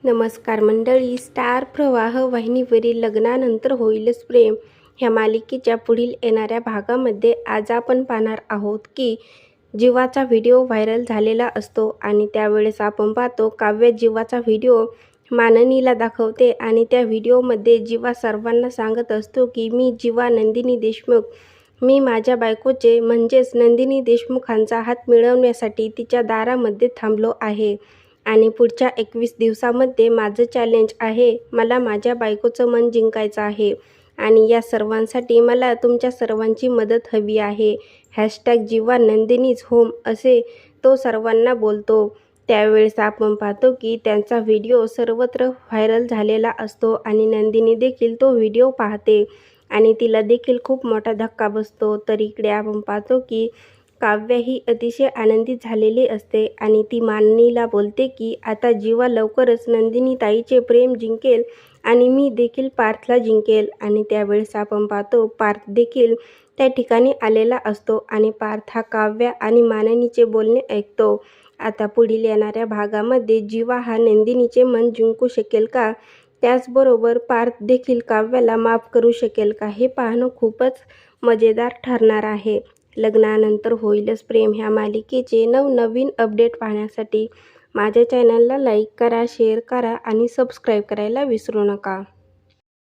नमस्कार मंडळी. स्टार प्रवाह वाहिनीवरील लग्नानंतर होईलच प्रेम ह्या मालिकेच्या पुढील येणाऱ्या भागामध्ये आज आपण पाहणार आहोत की जीवाचा व्हिडिओ व्हायरल झालेला असतो आणि त्यावेळेस आपण पाहतो काव्य जीवाचा व्हिडिओ माननीला दाखवते आणि त्या व्हिडिओमध्ये जीवा सर्वांना सांगत असतो की मी जीवा नंदिनी देशमुख, मी माझ्या बायकोचे म्हणजेच नंदिनी देशमुखांचा हात मिळवण्यासाठी तिच्या दारामध्ये थांबलो आहे आणि पुढच्या 21 दिवसामध्ये माझं चॅलेंज आहे. मला माझ्या बायकोचं मन जिंकायचं आहे आणि या सर्वांसाठी मला तुमच्या सर्वांची मदत हवी आहे. जीवा नंदिनीज होम असे तो सर्वांना बोलतो. त्यावेळेस आपण पाहतो की त्यांचा व्हिडिओ सर्वत्र व्हायरल झालेला असतो आणि नंदिनी देखील तो व्हिडिओ पाहते आणि तिला देखील खूप मोठा धक्का बसतो. तर इकडे आपण पाहतो की काव्य ही अतिशय आनंदित झालेली असते आणि ती माननीला बोलते की आता जीवा लवकरच नंदिनी ताईचे प्रेम जिंकेल आणि मी देखील पार्थला जिंकेल. आणि त्यावेळेस आपण पाहतो पार्थ देखील त्या ठिकाणी आलेला असतो आणि पार्थ हा काव्य आणि माननीचे बोलणे ऐकतो. आता पुढील येणाऱ्या भागामध्ये जीवा हा नंदिनीचे मन जिंकू शकेल का, त्याचबरोबर पार्थ देखील काव्याला माफ करू शकेल का, हे पाहणं खूपच मजेदार ठरणार आहे. लग्नानंतर होईलच प्रेम ह्या मालिकेचे नवनवीन अपडेट पाहण्यासाठी माझ्या चॅनलला लाईक करा, शेअर करा आणि सबस्क्राईब करायला विसरू नका.